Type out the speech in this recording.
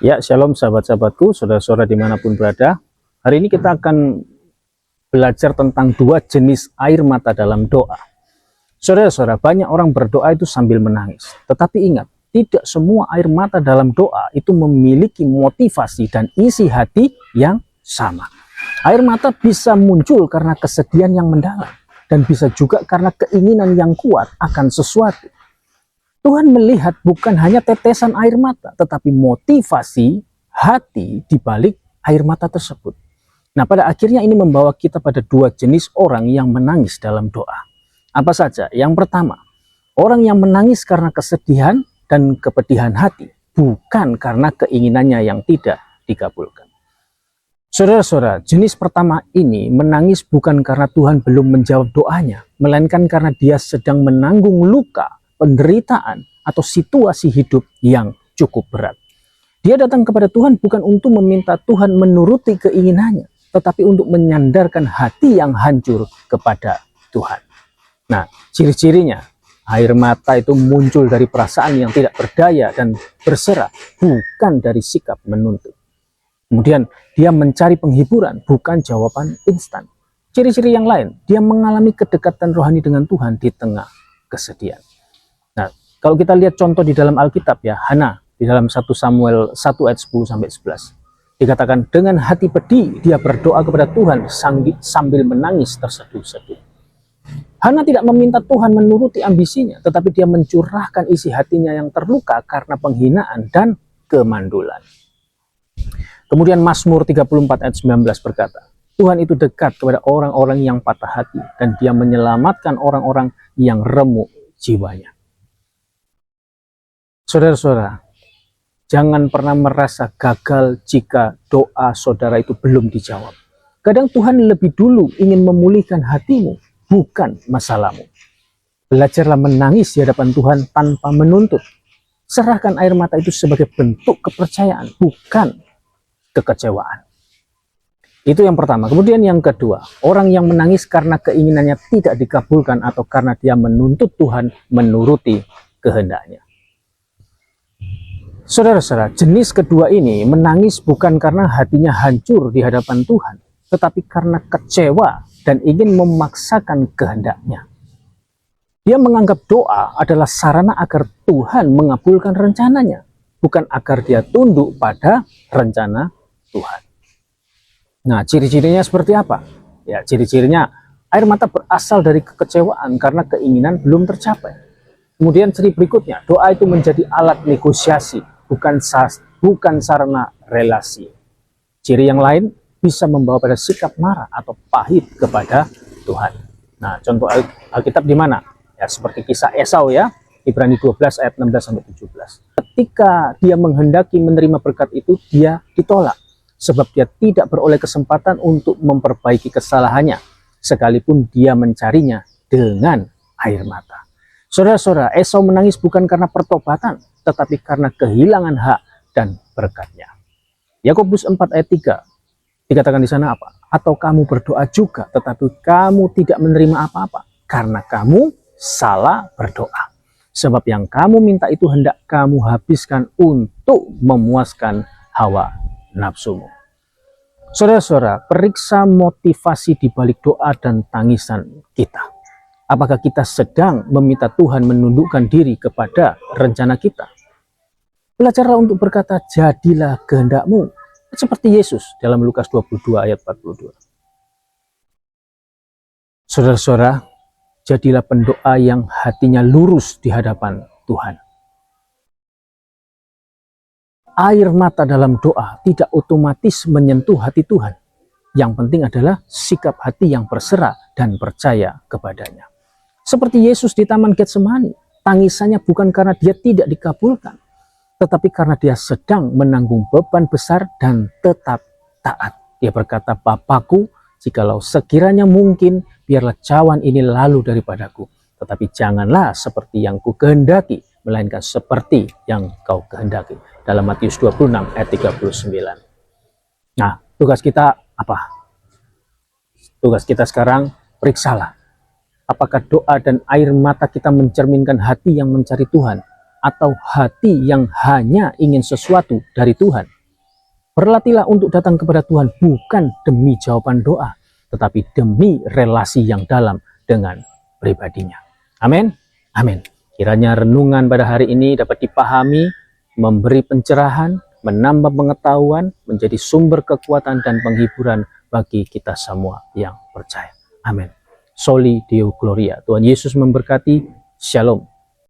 Ya, shalom sahabat-sahabatku, saudara-saudara dimanapun berada. Hari ini kita akan belajar tentang dua jenis air mata dalam doa. Saudara-saudara, banyak orang berdoa itu sambil menangis. Tetapi ingat, tidak semua air mata dalam doa itu memiliki motivasi dan isi hati yang sama. Air mata bisa muncul karena kesedihan yang mendalam, dan bisa juga karena keinginan yang kuat akan sesuatu. Tuhan melihat bukan hanya tetesan air mata, tetapi motivasi hati di balik air mata tersebut. Nah, pada akhirnya ini membawa kita pada dua jenis orang yang menangis dalam doa. Apa saja? Yang pertama, orang yang menangis karena kesedihan dan kepedihan hati, bukan karena keinginannya yang tidak dikabulkan. Saudara-saudara, jenis pertama ini menangis bukan karena Tuhan belum menjawab doanya, melainkan karena dia sedang menanggung luka, penderitaan, atau situasi hidup yang cukup berat. Dia datang kepada Tuhan bukan untuk meminta Tuhan menuruti keinginannya, tetapi untuk menyandarkan hati yang hancur kepada Tuhan. Nah, ciri-cirinya, air mata itu muncul dari perasaan yang tidak berdaya dan berserah, bukan dari sikap menuntut. Kemudian, dia mencari penghiburan, bukan jawaban instan. Ciri-ciri yang lain, dia mengalami kedekatan rohani dengan Tuhan di tengah kesedihan. Nah, kalau kita lihat contoh di dalam Alkitab ya, Hana di dalam 1 Samuel 1 ayat 10-11. Dikatakan dengan hati pedih dia berdoa kepada Tuhan sambil menangis terseduh-seduh. Hana tidak meminta Tuhan menuruti ambisinya, tetapi dia mencurahkan isi hatinya yang terluka karena penghinaan dan kemandulan. Kemudian Mazmur 34 ayat 19 berkata, Tuhan itu dekat kepada orang-orang yang patah hati dan dia menyelamatkan orang-orang yang remuk jiwanya. Saudara-saudara, jangan pernah merasa gagal jika doa saudara itu belum dijawab. Kadang Tuhan lebih dulu ingin memulihkan hatimu, bukan masalahmu. Belajarlah menangis di hadapan Tuhan tanpa menuntut. Serahkan air mata itu sebagai bentuk kepercayaan, bukan kekecewaan. Itu yang pertama. Kemudian yang kedua, orang yang menangis karena keinginannya tidak dikabulkan atau karena dia menuntut Tuhan menuruti kehendaknya. Saudara-saudara, jenis kedua ini menangis bukan karena hatinya hancur di hadapan Tuhan, tetapi karena kecewa dan ingin memaksakan kehendaknya. Dia menganggap doa adalah sarana agar Tuhan mengabulkan rencananya, bukan agar dia tunduk pada rencana Tuhan. Nah, ciri-cirinya seperti apa? Ya, ciri-cirinya air mata berasal dari kekecewaan karena keinginan belum tercapai. Kemudian ciri berikutnya, doa itu menjadi alat negosiasi, bukan sarana relasi. Ciri yang lain bisa membawa pada sikap marah atau pahit kepada Tuhan. Nah, contoh Alkitab di mana? Ya, seperti kisah Esau ya, Ibrani 12 ayat 16-17. Ketika dia menghendaki menerima berkat itu, dia ditolak. Sebab dia tidak beroleh kesempatan untuk memperbaiki kesalahannya, sekalipun dia mencarinya dengan air mata. Saudara-saudara, Esau menangis bukan karena pertobatan, tetapi karena kehilangan hak dan berkatnya. Yakobus 4 ayat 3, dikatakan di sana apa? Atau kamu berdoa juga, tetapi kamu tidak menerima apa-apa, karena kamu salah berdoa. Sebab yang kamu minta itu hendak kamu habiskan untuk memuaskan hawa nafsumu. Saudara-saudara, periksa motivasi di balik doa dan tangisan kita. Apakah kita sedang meminta Tuhan menundukkan diri kepada rencana kita? Belajarlah untuk berkata, jadilah kehendakmu, seperti Yesus dalam Lukas 22 ayat 42. Saudara-saudara, jadilah pendoa yang hatinya lurus di hadapan Tuhan. Air mata dalam doa tidak otomatis menyentuh hati Tuhan. Yang penting adalah sikap hati yang berserah dan percaya kepadanya. Seperti Yesus di Taman Getsemani, tangisannya bukan karena dia tidak dikabulkan, tetapi karena dia sedang menanggung beban besar dan tetap taat. Dia berkata, Bapakku, jikalau sekiranya mungkin, biarlah cawan ini lalu daripadaku. Tetapi janganlah seperti yang ku kehendaki, melainkan seperti yang kau kehendaki. Dalam Matius 26 ayat 39. Nah, tugas kita apa? Tugas kita sekarang, periksalah. Apakah doa dan air mata kita mencerminkan hati yang mencari Tuhan? atau hati yang hanya ingin sesuatu dari Tuhan. Berlatihlah untuk datang kepada Tuhan bukan demi jawaban doa, tetapi demi relasi yang dalam dengan pribadinya. Amin. Amin. Kiranya renungan pada hari ini dapat dipahami, memberi pencerahan, menambah pengetahuan, menjadi sumber kekuatan dan penghiburan bagi kita semua yang percaya. Amin. Soli Deo Gloria. Tuhan Yesus memberkati. Shalom.